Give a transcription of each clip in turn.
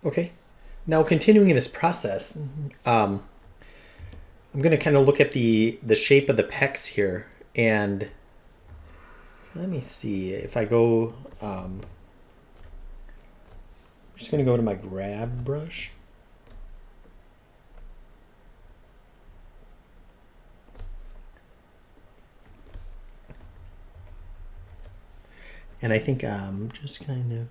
Okay, now continuing this process, I'm going to kind of look at the shape of the pecs here, and let me see if I go. I'm just going to go to my grab brush. And I think I'm just kind of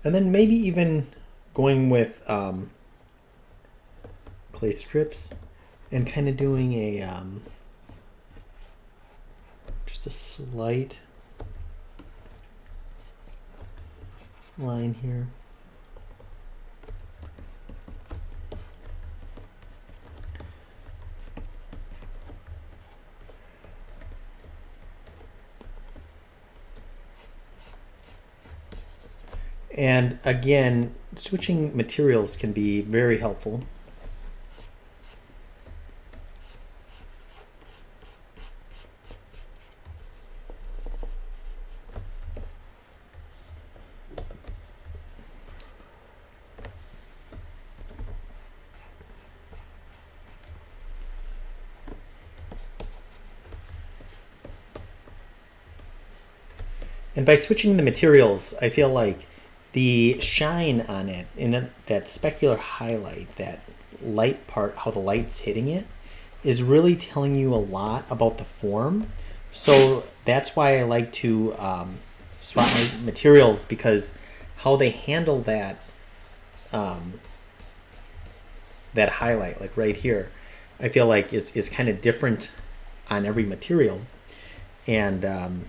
and then maybe even going with clay strips and kind of doing a just a slight line here. And again, switching materials can be very helpful. And by switching the materials, I feel like the shine on it, in that specular highlight, that light part, how the light's hitting it, is really telling you a lot about the form. So that's why I like to swap my materials, because how they handle that that highlight, like right here, I feel like is kind of different on every material. And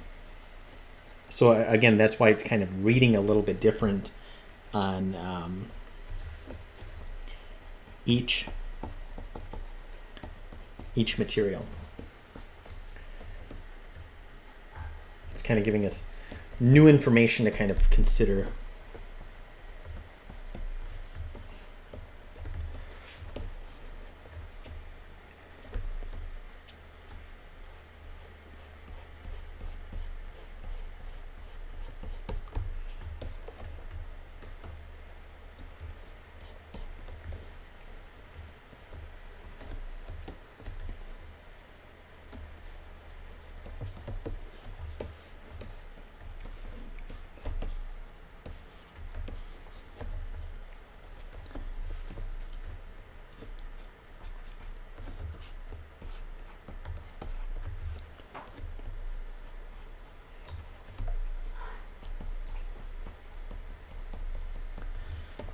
so again, that's why it's kind of reading a little bit different on each material. It's kind of giving us new information to kind of consider.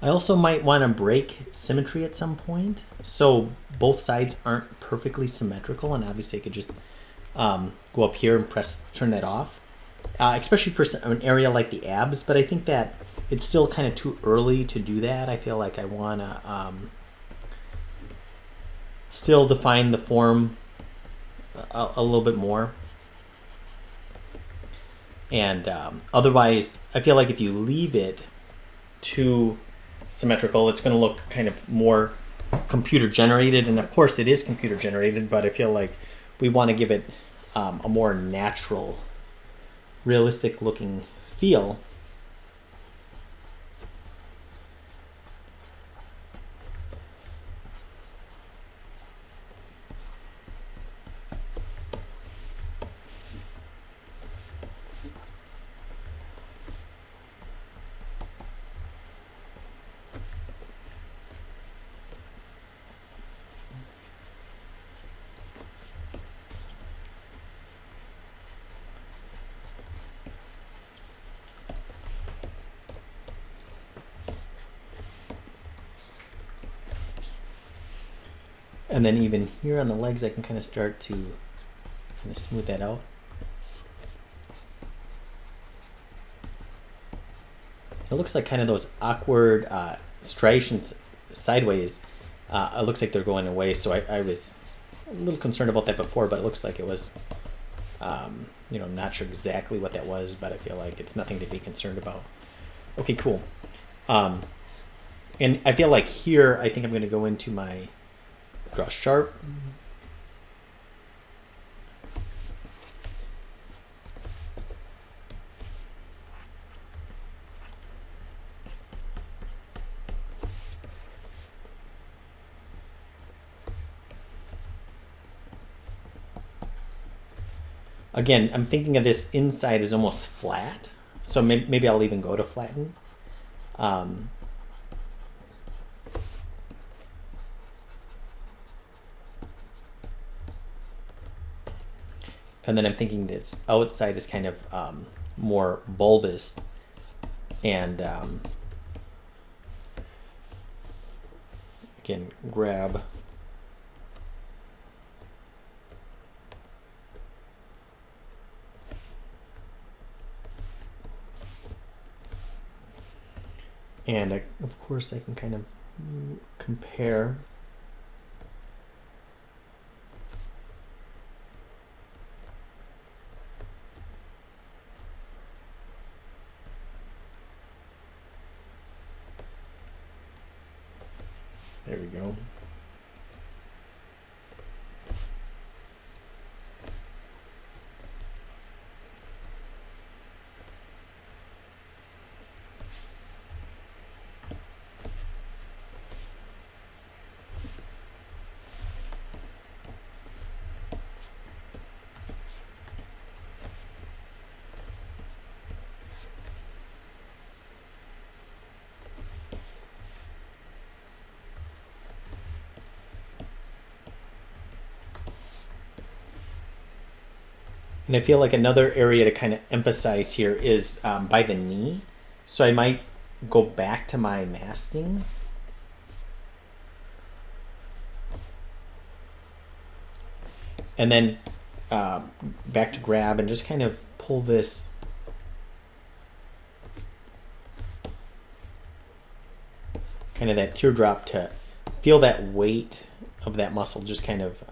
I also might want to break symmetry at some point, so both sides aren't perfectly symmetrical, and obviously I could just go up here and turn that off, especially for an area like the abs, but I think that it's still kind of too early to do that. I feel like I want to still define the form a little bit more. And otherwise, I feel like if you leave it too symmetrical, it's going to look kind of more computer generated, and of course it is computer generated, but I feel like we want to give it a more natural, realistic looking feel. And then even here on the legs, I can kind of start to kind of smooth that out. It looks like kind of those awkward striations sideways. It looks like they're going away, so I was a little concerned about that before, but it looks like it was, you know, I'm not sure exactly what that was, but I feel like it's nothing to be concerned about. Okay, cool. And I feel like here, I think I'm going to go into my draw sharp. Again, I'm thinking of this inside as almost flat, so maybe I'll even go to flatten. And then I'm thinking this outside is kind of more bulbous, and again, grab and of course I can kind of compare. There we go. And I feel like another area to kind of emphasize here is by the knee. So I might go back to my masking. And then back to grab and just kind of pull this kind of that teardrop to feel that weight of that muscle just kind of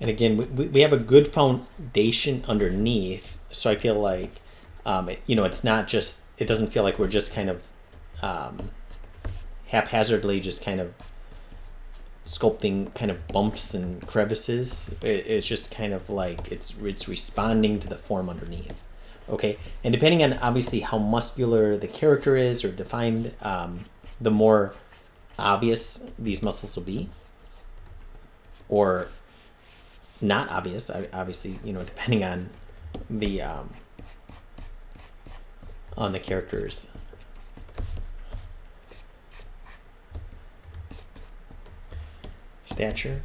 and again, we have a good foundation underneath, so I feel like, you know, it's not just, it doesn't feel like we're just kind of haphazardly just kind of sculpting kind of bumps and crevices. It's just kind of like it's responding to the form underneath. Okay, and depending on obviously how muscular the character is or defined, the more obvious these muscles will be, or not obvious, obviously, you know, depending on the character's stature.